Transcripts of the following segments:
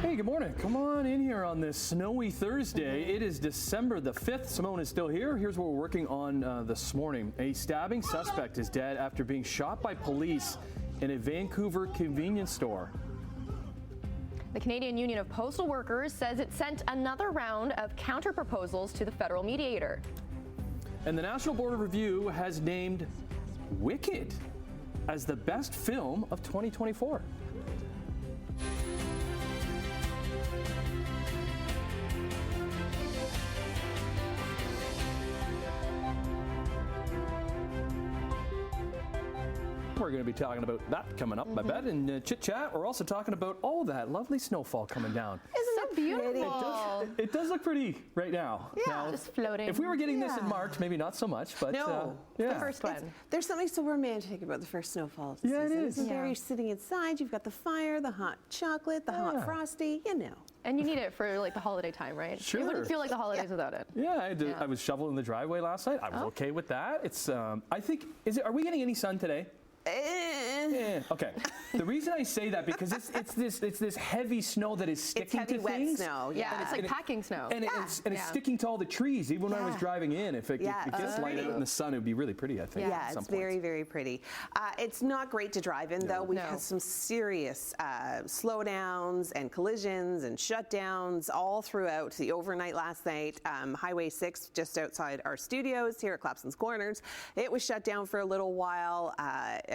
Hey, good morning. Come on in here on this snowy Thursday. It is December the 5th. Simone is still here. Here's what we're working on this morning. A stabbing suspect is dead after being shot by police in a Vancouver convenience store. The Canadian Union of Postal Workers says it sent another round of counter-proposals to the federal mediator. And the National Board of Review has named Wicked as the best film of 2024. We're going to be talking about that coming up, I bet, and Chit Chat. We're also talking about all that lovely snowfall coming down. Isn't it beautiful? It does look pretty right now. Yeah, now, just floating. If we were getting this in March, maybe not so much, but no, yeah. The first one. There's something so romantic about the first snowfall of the Yeah, it season. is. Isn't there? You're sitting inside, you've got the fire, the hot chocolate, the hot frosty, you know. And you need it for like the holiday time, right? Sure. You wouldn't feel like the holidays without it. Yeah, I was shoveling the driveway last night. I was okay with that. It's, I think, are we getting any sun today? Okay. The reason I say that because it's this heavy snow that is sticking to wet things. Snow. Yeah, it's like packing snow. And it's sticking to all the trees. Even when I was driving in, if it gets light out in the sun, it would be really pretty, I think. Yeah, it's very, very pretty. It's not great to drive in, though. We've had some serious slowdowns and collisions and shutdowns all throughout the overnight last night. Highway 6, just outside our studios here at Clapson's Corners, it was shut down for a little while.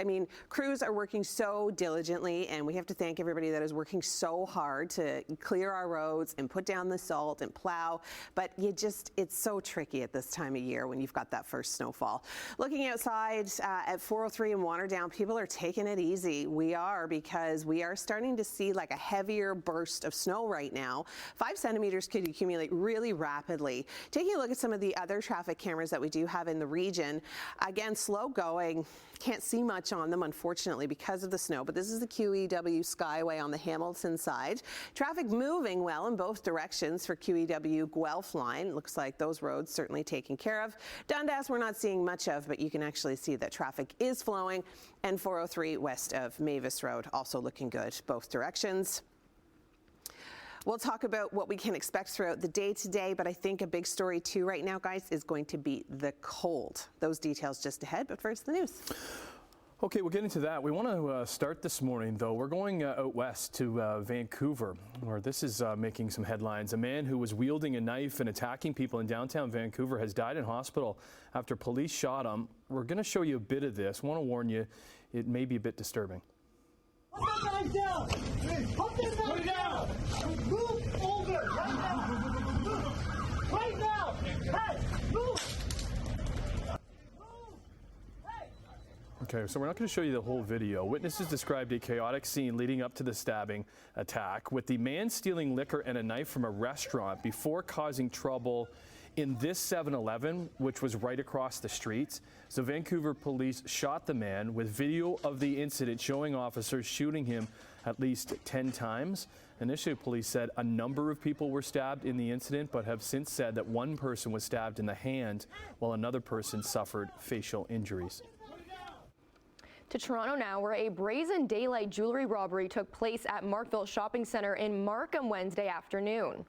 I mean, crews are working so diligently, and we have to thank everybody that is working so hard to clear our roads and put down the salt and plow. But it's so tricky at this time of year when you've got that first snowfall. Looking outside at 403 and Waterdown, people are taking it easy. We are, because we are starting to see like a heavier burst of snow right now. 5 centimeters could accumulate really rapidly. Taking a look at some of the other traffic cameras that we do have in the region, again, slow going. Can't see much on them, unfortunately, because of the snow, but this is the QEW Skyway on the Hamilton side. Traffic moving well in both directions for QEW Guelph line. Looks like those roads certainly taken care of. Dundas we're not seeing much of, but you can actually see that traffic is flowing. And 403 west of Mavis Road also looking good both directions. We'll talk about what we can expect throughout the day today, but I think a big story too right now, guys, is going to be the cold. Those details just ahead, but first the news. Okay, we'll get into that. We want to start this morning, though. We're going out west to Vancouver, where this is making some headlines. A man who was wielding a knife and attacking people in downtown Vancouver has died in hospital after police shot him. We're going to show you a bit of this. I want to warn you, it may be a bit disturbing. Put that knife down! Put this knife down! Move over! Right now! Right now! Hey! Move! Okay, so we're not going to show you the whole video. Witnesses described a chaotic scene leading up to the stabbing attack, with the man stealing liquor and a knife from a restaurant before causing trouble in this 7-Eleven, which was right across the street. So Vancouver police shot the man, with video of the incident showing officers shooting him at least 10 times. Initially, police said a number of people were stabbed in the incident, but have since said that one person was stabbed in the hand while another person suffered facial injuries. To Toronto now, where a brazen daylight jewelry robbery took place at Markville Shopping Centre in Markham Wednesday afternoon.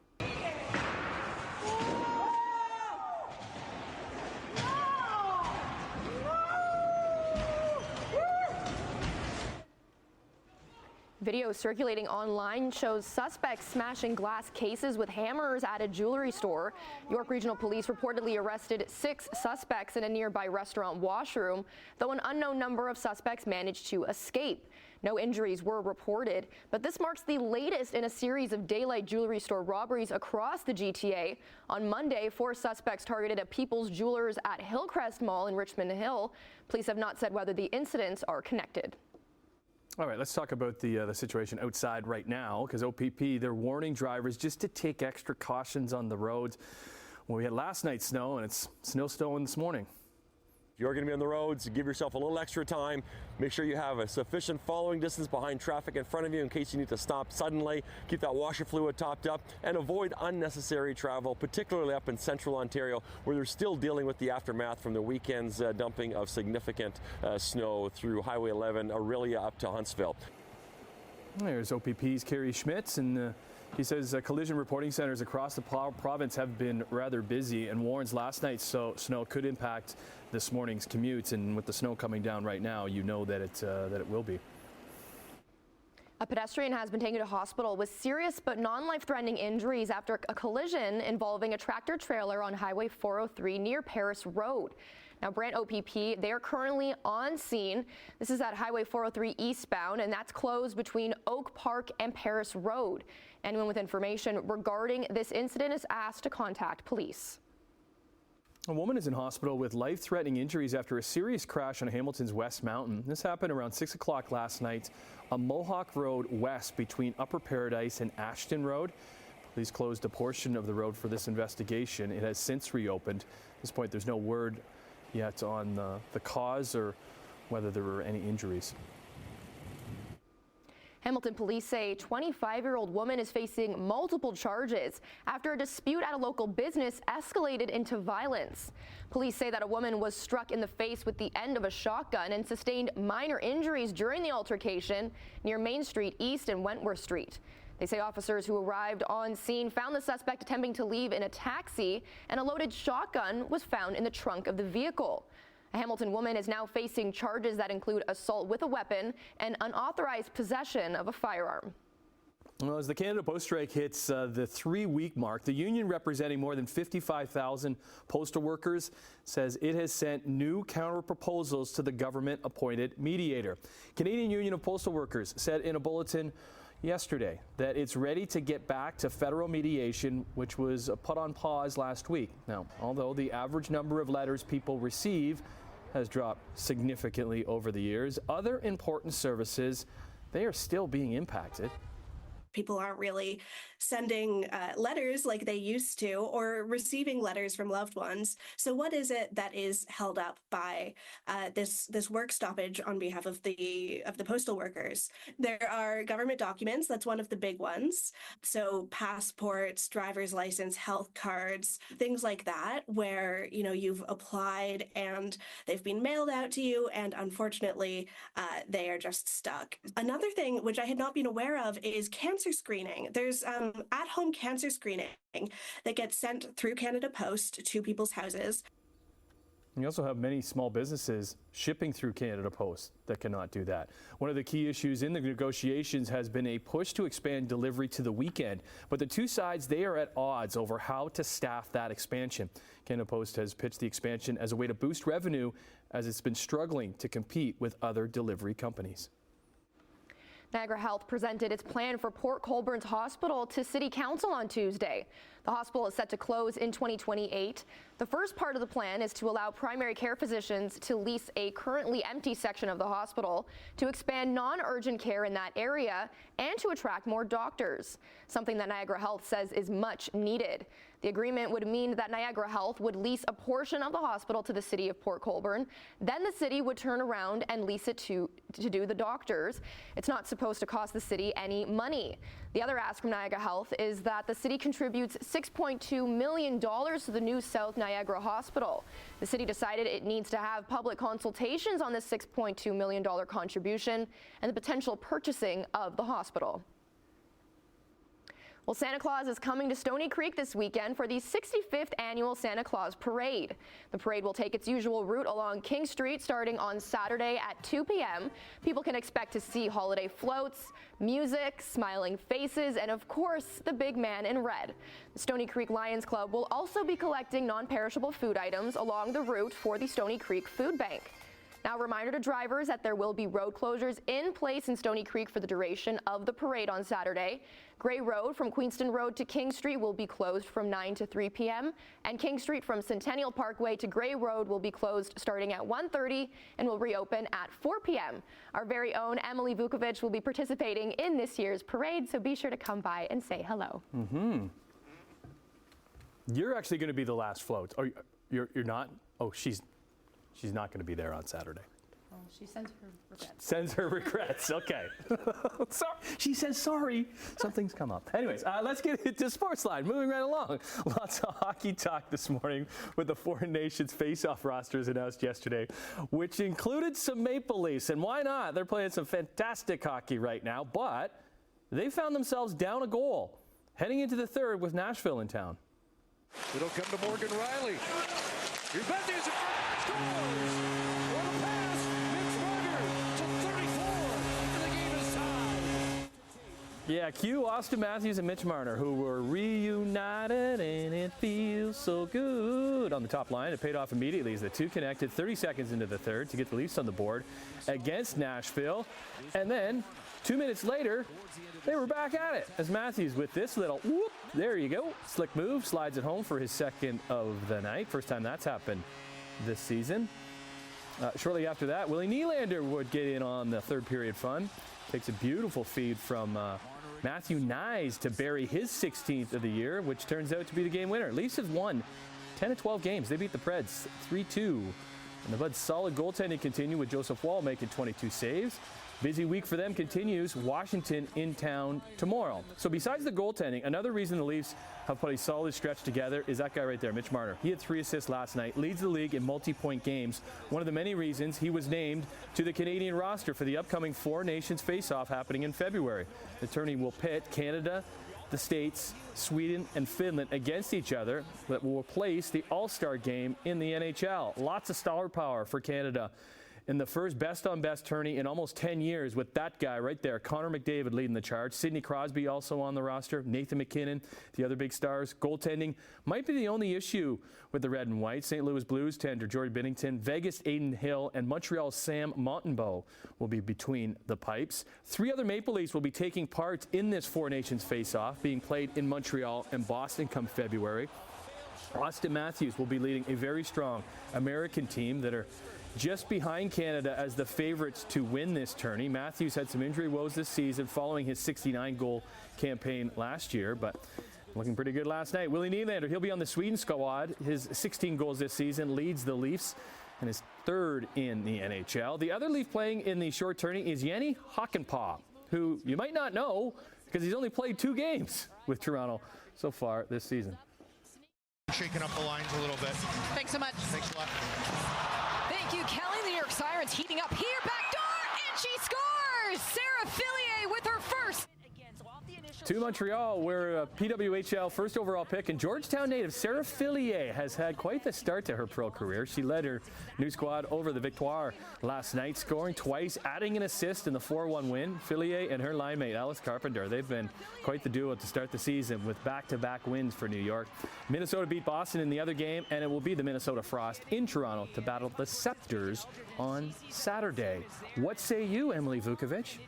Video circulating online shows suspects smashing glass cases with hammers at a jewelry store. York Regional Police reportedly arrested 6 suspects in a nearby restaurant washroom, though an unknown number of suspects managed to escape. No injuries were reported, but this marks the latest in a series of daylight jewelry store robberies across the GTA. On Monday, 4 suspects targeted a People's Jewelers at Hillcrest Mall in Richmond Hill. Police have not said whether the incidents are connected. All right, let's talk about the situation outside right now, because OPP, they're warning drivers just to take extra cautions on the roads. Well, we had last night's snow, and it's snowstorming this morning. If you're going to be on the roads, give yourself a little extra time. Make sure you have a sufficient following distance behind traffic in front of you in case you need to stop suddenly. Keep that washer fluid topped up and avoid unnecessary travel, particularly up in central Ontario, where they're still dealing with the aftermath from the weekend's dumping of significant snow through Highway 11, Orillia up to Huntsville. There's OPP's Kerry Schmitz, and he says collision reporting centers across the province have been rather busy and warns last night's snow could impact this morning's commutes. And with the snow coming down right now, you know that it will be. A pedestrian has been taken to hospital with serious but non-life-threatening injuries after a collision involving a tractor trailer on Highway 403 near Paris Road. Now, Brant OPP, they are currently on scene. This is at Highway 403 eastbound, and that's closed between Oak Park and Paris Road. Anyone with information regarding this incident is asked to contact police. A woman is in hospital with life-threatening injuries after a serious crash on Hamilton's West Mountain. This happened around 6 o'clock last night on Mohawk Road West between Upper Paradise and Ashton Road. Police closed a portion of the road for this investigation. It has since reopened. At this point, there's no word yet on the cause or whether there were any injuries. Hamilton police say a 25-year-old woman is facing multiple charges after a dispute at a local business escalated into violence. Police say that a woman was struck in the face with the end of a shotgun and sustained minor injuries during the altercation near Main Street East and Wentworth Street. They say officers who arrived on scene found the suspect attempting to leave in a taxi, and a loaded shotgun was found in the trunk of the vehicle. A Hamilton woman is now facing charges that include assault with a weapon and unauthorized possession of a firearm. Well, as the Canada Post strike hits the 3-week mark, the union representing more than 55,000 postal workers says it has sent new counter-proposals to the government-appointed mediator. Canadian Union of Postal Workers said in a bulletin yesterday that it's ready to get back to federal mediation, which was put on pause last week. Now, although the average number of letters people receive has dropped significantly over the years, other important services, they are still being impacted. People aren't really sending letters like they used to or receiving letters from loved ones. So what is it that is held up by this work stoppage on behalf of the postal workers? There are government documents. That's one of the big ones. So passports, driver's license, health cards, things like that, where you've applied and they've been mailed out to you, and unfortunately they are just stuck. Another thing which I had not been aware of is cancer screening. There's at-home cancer screening that gets sent through Canada Post to people's houses. You also have many small businesses shipping through Canada Post that cannot do that. One of the key issues in the negotiations has been a push to expand delivery to the weekend, but the two sides, they are at odds over how to staff that expansion. Canada Post has pitched the expansion as a way to boost revenue as it's been struggling to compete with other delivery companies. Niagara Health presented its plan for Port Colborne's hospital to City Council on Tuesday. The hospital is set to close in 2028. The first part of the plan is to allow primary care physicians to lease a currently empty section of the hospital, to expand non-urgent care in that area, and to attract more doctors, something that Niagara Health says is much needed. The agreement would mean that Niagara Health would lease a portion of the hospital to the city of Port Colborne. Then the city would turn around and lease it to do the doctors. It's not supposed to cost the city any money. The other ask from Niagara Health is that the city contributes $6.2 million to the new South Niagara Hospital. The city decided it needs to have public consultations on this $6.2 million contribution and the potential purchasing of the hospital. Well, Santa Claus is coming to Stony Creek this weekend for the 65th annual Santa Claus Parade. The parade will take its usual route along King Street starting on Saturday at 2 p.m. People can expect to see holiday floats, music, smiling faces, and of course, the big man in red. The Stony Creek Lions Club will also be collecting non-perishable food items along the route for the Stony Creek Food Bank. Now, a reminder to drivers that there will be road closures in place in Stony Creek for the duration of the parade on Saturday. Gray Road from Queenston Road to King Street will be closed from 9 to 3 p.m. and King Street from Centennial Parkway to Gray Road will be closed starting at 1:30 and will reopen at 4 p.m. Our very own Emily Vukovic will be participating in this year's parade, so be sure to come by and say hello. You're actually going to be the last float. Oh, you're not? Oh, she's not going to be there on Saturday. Oh, she sends her regrets. Sends her regrets. Okay. Sorry. She says sorry. Something's come up. Anyways, let's get into Sportsline. Moving right along. Lots of hockey talk this morning with the Four Nations face-off rosters announced yesterday, which included some Maple Leafs. And why not? They're playing some fantastic hockey right now, but they found themselves down a goal heading into the third with Nashville in town. It'll come to Morgan Riley. Juventus scores! What a pass! Mitch Marner to 34, and the game is tied. Yeah, cue Austin Matthews and Mitch Marner, who were reunited, and it feels so good. On the top line, it paid off immediately as the two connected 30 seconds into the third to get the Leafs on the board against Nashville. And then 2 minutes later, they were back at it as Matthews with this little whoop, there you go, slick move, slides it home for his second of the night. First time that's happened this season. Shortly after that, Willie Nylander would get in on the third period fun. Takes a beautiful feed from Matthew Knies to bury his 16th of the year, which turns out to be the game winner. Leafs have won 10 of 12 games. They beat the Preds 3-2. And the Buds' solid goaltending continued with Joseph Woll making 22 saves. Busy week for them continues. Washington in town tomorrow. So besides the goaltending, another reason the Leafs have put a solid stretch together is that guy right there, Mitch Marner. He had 3 assists last night, leads the league in multi-point games. One of the many reasons he was named to the Canadian roster for the upcoming Four Nations face-off happening in February. The tourney will pit Canada, the States, Sweden, and Finland against each other, that will replace the All-Star game in the NHL. Lots of star power for Canada in the first best-on-best tourney in almost 10 years with that guy right there, Connor McDavid leading the charge. Sidney Crosby also on the roster, Nathan McKinnon, the other big stars. Goaltending might be the only issue with the Red and White. St. Louis Blues tender Jordy Binnington, Vegas Aiden Hill, and Montreal's Sam Montembeault will be between the pipes. 3 other Maple Leafs will be taking part in this Four Nations face-off, being played in Montreal and Boston come February. Austin Matthews will be leading a very strong American team that are just behind Canada as the favorites to win this tourney. Matthews had some injury woes this season following his 69-goal campaign last year, but looking pretty good last night. Willie Nylander, he'll be on the Sweden squad. His 16 goals this season leads the Leafs and is third in the NHL. The other Leaf playing in the short tourney is Jenny Hakanpää, who you might not know because he's only played 2 games with Toronto so far this season. Shaking up the lines a little bit. Thanks so much. Thanks a lot. Thank you, Kelly. The New York Sirens heating up here. Back door, and she scores! Sarah Fillier with her first. To Montreal, where a PWHL first overall pick and Georgetown native Sarah Fillier has had quite the start to her pro career. She led her new squad over the Victoire last night, scoring twice, adding an assist in the 4-1 win. Fillier and her line mate Alice Carpenter, they've been quite the duo to start the season with back-to-back wins for New York. Minnesota beat Boston in the other game, and it will be the Minnesota Frost in Toronto to battle the Scepters on Saturday. What say you, Emily Vukovic?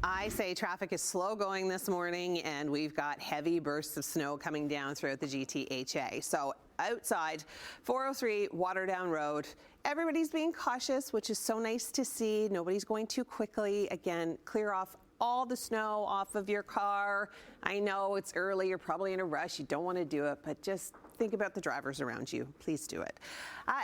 I say traffic is slow going this morning, and we've got heavy bursts of snow coming down throughout the GTHA. So outside, 403 Waterdown Road, everybody's being cautious, which is so nice to see. Nobody's going too quickly. Again, clear off all the snow off of your car. I know it's early, you're probably in a rush, you don't want to do it, but just think about the drivers around you. Please do it.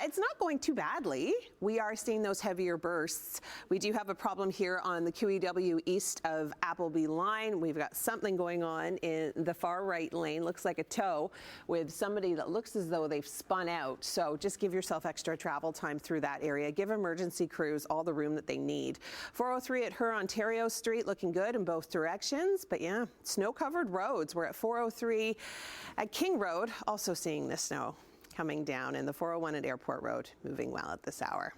It's not going too badly. We are seeing those heavier bursts. We do have a problem here on the QEW east of Appleby line. We've got something going on in the far right lane. Looks like a tow with somebody that looks as though they've spun out. So just give yourself extra travel time through that area. Give emergency crews all the room that they need. 403 at Her Ontario Street, looking good in both directions. But yeah, snow-covered roads. We're at 403 at King Road, also seeing the snow coming down, and the 401 at Airport Road moving well at this hour.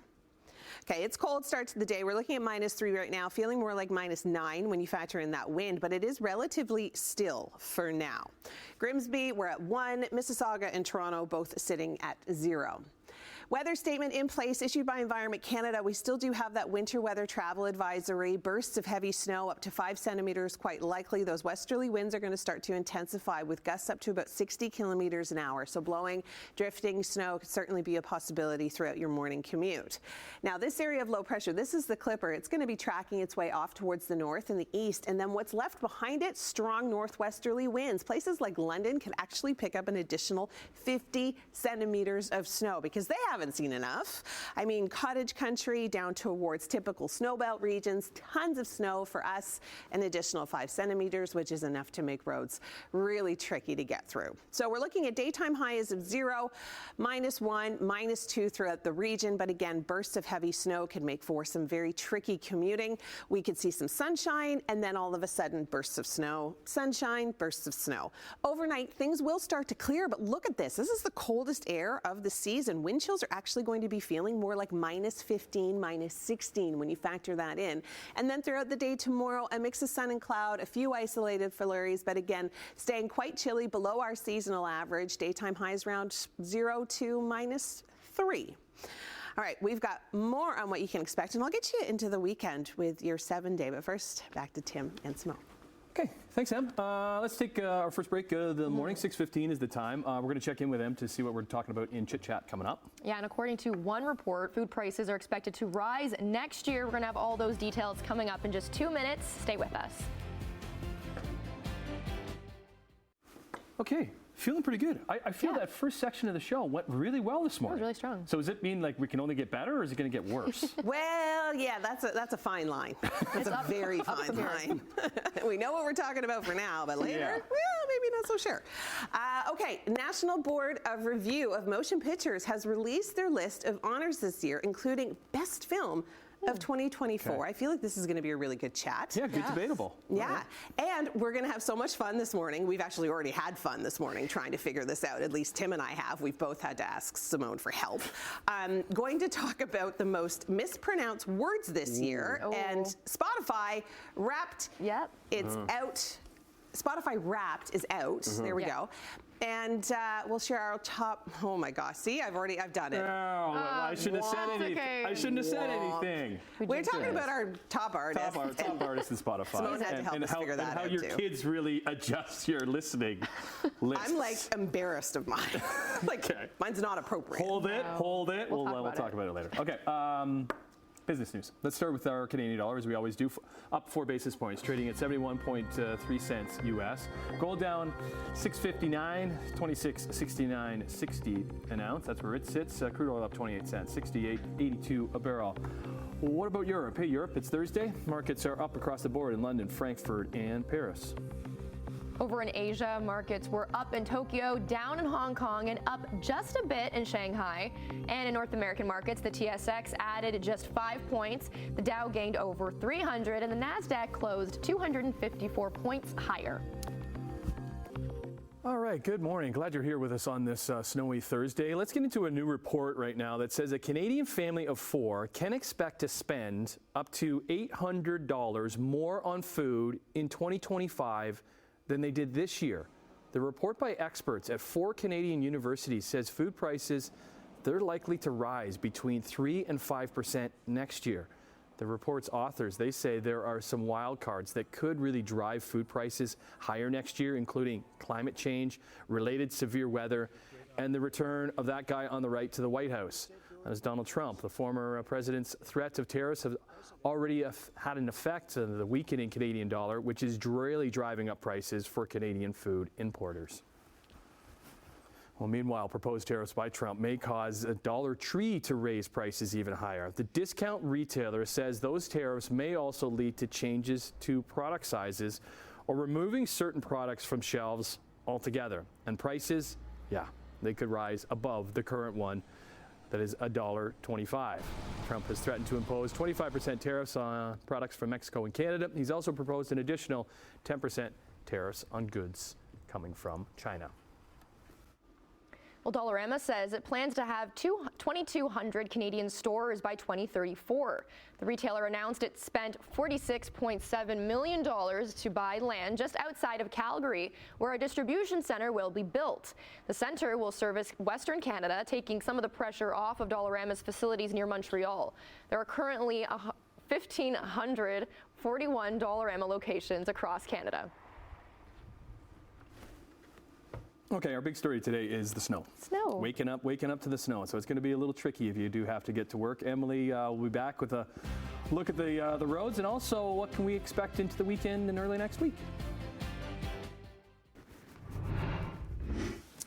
Okay, it's cold start to the day. We're looking at -3 right now, feeling more like -9 when you factor in that wind, but it is relatively still for now. Grimsby, we're at 1, Mississauga and Toronto both sitting at 0. Weather statement in place issued by Environment Canada. We still do have that winter weather travel advisory. Bursts of heavy snow up to 5 centimeters quite likely. Those westerly winds are going to start to intensify with gusts up to about 60 kilometers an hour. So blowing, drifting snow could certainly be a possibility throughout your morning commute. Now this area of low pressure, this is the Clipper. It's going to be tracking its way off towards the north and the east. And then what's left behind it, strong northwesterly winds. Places like London could actually pick up an additional 50 centimeters of snow because they have haven't seen enough. I mean, cottage country down towards typical snowbelt regions, tons of snow for us, an additional 5 centimeters, which is enough to make roads really tricky to get through. So we're looking at daytime highs of 0, -1, -2 throughout the region, but again, bursts of heavy snow can make for some very tricky commuting. We could see some sunshine and then all of a sudden bursts of snow, sunshine, bursts of snow. Overnight, things will start to clear, but look at this. This is the coldest air of the season. Wind chills are actually going to be feeling more like -15, -16 when you factor that in. And then throughout the day tomorrow, a mix of sun and cloud, a few isolated flurries, but again, staying quite chilly below our seasonal average. Daytime highs around 0 to -3. All right, we've got more on what you can expect, and I'll get you into the weekend with your 7-day. But first, back to Tim and Simone. Okay, thanks, Em. Let's take our first break of the morning. 6:15 is the time. We're going to check in with Em to see what we're talking about in Chit Chat coming up. Yeah, and according to one report, food prices are expected to rise next year. We're going to have all those details coming up in just 2 minutes. Stay with us. Okay, feeling pretty good. I feel that first section of the show went really well this morning. That was really strong. So does it mean like we can only get better, or is it going to get worse? Well, yeah, that's a fine line. That's a very fine line. We know what we're talking about for now, but later, well, maybe not so sure. Okay, National Board of Review of Motion Pictures has released their list of honors this year, including Best Film of 2024. Okay. I feel like this is going to be a really good chat. Yeah, good debatable. Yeah, and we're going to have so much fun this morning. We've actually already had fun this morning trying to figure this out. At least Tim and I have. We've both had to ask Simone for help. Going to talk about the most mispronounced words this year, and Spotify Wrapped. Yep. It's out. Spotify Wrapped is out. There we go. And we'll share our top. Oh my gosh! See, I've done it. Oh, I shouldn't have said anything. okay. I shouldn't have said anything. We're talking about our top artists. Top artists in Spotify. Simone had to help us figure that and how out your too. kids really adjust your listening lists. I'm like embarrassed of mine. Like mine's not appropriate. Hold it. We'll talk about it later. Okay. Business news. Let's start with our Canadian dollar, as we always do. Up 4 basis points, trading at 71.3 cents US. Gold down 6.59, 26.69.60 an ounce. That's where it sits. Crude oil up 28 cents, 68.82 a barrel. What about Europe? Hey, Europe, it's Thursday. Markets are up across the board in London, Frankfurt, and Paris. Over in Asia, markets were up in Tokyo, down in Hong Kong, and up just a bit in Shanghai. And in North American markets, the TSX added just 5 points. The Dow gained over 300, and the NASDAQ closed 254 points higher. All right, good morning. Glad you're here with us on this snowy Thursday. Let's get into a new report right now that says a Canadian family of 4 can expect to spend up to $800 more on food in 2025 than they did this year. The report by experts at 4 Canadian universities says food prices, they're likely to rise between 3 and 5% next year. The report's authors, they say there are some wild cards that could really drive food prices higher next year, including climate change, related severe weather, and the return of that guy on the right to the White House. That is Donald Trump. The former president's threats of tariffs have already had an effect on the weakening Canadian dollar, which is really driving up prices for Canadian food importers. Well, meanwhile, proposed tariffs by Trump may cause a Dollar Tree to raise prices even higher. The discount retailer says those tariffs may also lead to changes to product sizes or removing certain products from shelves altogether. And prices, they could rise above the current one. That is $1.25. Trump has threatened to impose 25% tariffs on products from Mexico and Canada. He's also proposed an additional 10% tariffs on goods coming from China. Well, Dollarama says it plans to have 2,200 Canadian stores by 2034. The retailer announced it spent $46.7 million to buy land just outside of Calgary, where a distribution center will be built. The center will service Western Canada, taking some of the pressure off of Dollarama's facilities near Montreal. There are currently 1,541 Dollarama locations across Canada. Okay, our big story today is the snow. Snow. Waking up to the snow. So it's going to be a little tricky if you do have to get to work. Emily will be back with a look at the roads and also what can we expect into the weekend and early next week.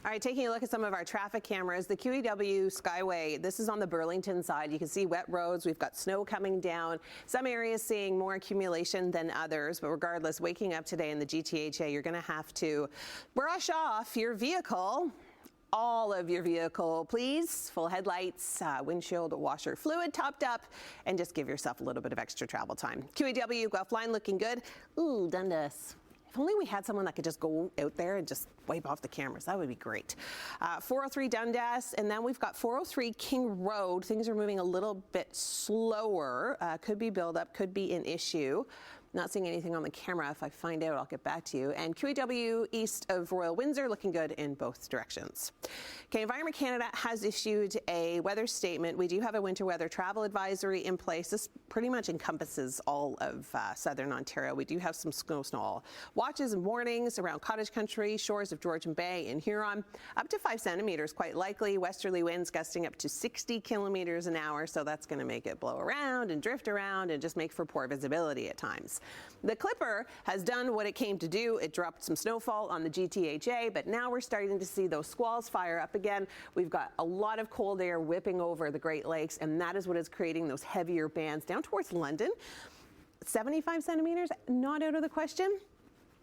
All right, taking a look at some of our traffic cameras. The QEW Skyway, this is on the Burlington side. You can see wet roads. We've got snow coming down. Some areas seeing more accumulation than others, but regardless, waking up today in the GTHA, you're going to have to brush off your vehicle. All of your vehicle, please. Full headlights, windshield washer fluid topped up, and just give yourself a little bit of extra travel time. QEW Guelph line looking good. Ooh, Dundas. If only we had someone that could just go out there and just wipe off the cameras. That would be great. 403 Dundas, and then we've got 403 King Road. Things are moving a little bit slower. Could be buildup, could be an issue. Not seeing anything on the camera. If I find out, I'll get back to you. And QEW east of Royal Windsor looking good in both directions. Okay, Environment Canada has issued a weather statement. We do have a winter weather travel advisory in place. This pretty much encompasses all of southern Ontario. We do have some snow watches and warnings around Cottage Country, shores of Georgian Bay and Huron. Up to 5 centimeters, quite likely. Westerly winds gusting up to 60 kilometers an hour, so that's going to make it blow around and drift around and just make for poor visibility at times. The Clipper has done what it came to do. It dropped some snowfall on the GTHA, but now we're starting to see those squalls fire up again. We've got a lot of cold air whipping over the Great Lakes, and that is what is creating those heavier bands down towards London. 75 centimeters, not out of the question.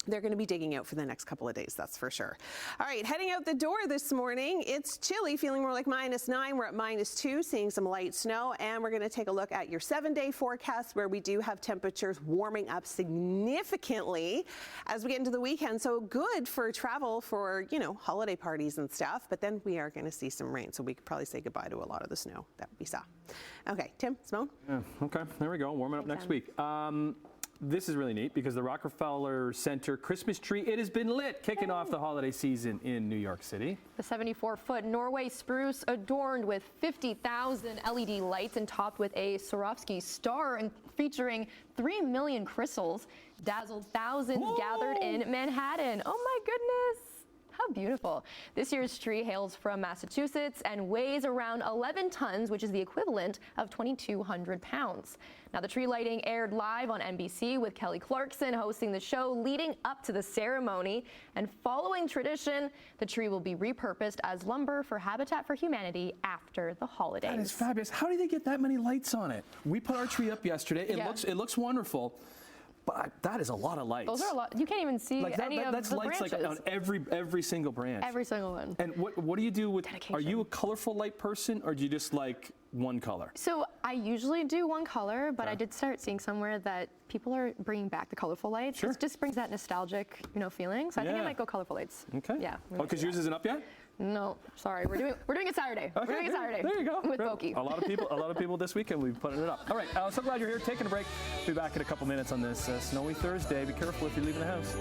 They're going to be digging out for the next couple of days, that's for sure. All right, heading out the door this morning, it's chilly, feeling more like -9. We're at -2, seeing some light snow, and we're going to take a look at your 7-day forecast where we do have temperatures warming up significantly as we get into the weekend. So good for travel for, you know, holiday parties and stuff, but then we are going to see some rain, so we could probably say goodbye to a lot of the snow that we saw. Okay, Tim, Simone? Yeah, okay, there we go, warming up next week. This is really neat because the Rockefeller Center Christmas tree, it has been lit, kicking off the holiday season in New York City. The 74-foot Norway spruce adorned with 50,000 LED lights and topped with a Swarovski star and featuring 3 million crystals dazzled thousands gathered in Manhattan. Oh my goodness. How beautiful. This year's tree hails from Massachusetts and weighs around 11 tons, which is the equivalent of 2,200 pounds. Now, the tree lighting aired live on NBC with Kelly Clarkson hosting the show leading up to the ceremony. And following tradition, the tree will be repurposed as lumber for Habitat for Humanity after the holidays. That is fabulous. How do they get that many lights on it? We put our tree up yesterday. It looks wonderful. But that is a lot of lights. Those are a lot. You can't even see any of that's the lights branches. like on every single branch. Every single one. And what do you do with? Dedication. Are you a colorful light person, or do you just like one color? So I usually do one color, but I did start seeing somewhere that people are bringing back the colorful lights. Sure. It just brings that nostalgic, feeling. So I think I might go colorful lights. Okay. Yeah. Oh, because yours isn't up yet? No, sorry. We're doing it Saturday. Okay, we're doing it Saturday. There you go. With Pokey. A lot of people this weekend will be putting it up. All right. So glad you're here. Taking a break. Be back in a couple minutes on this snowy Thursday. Be careful if you're leaving the house.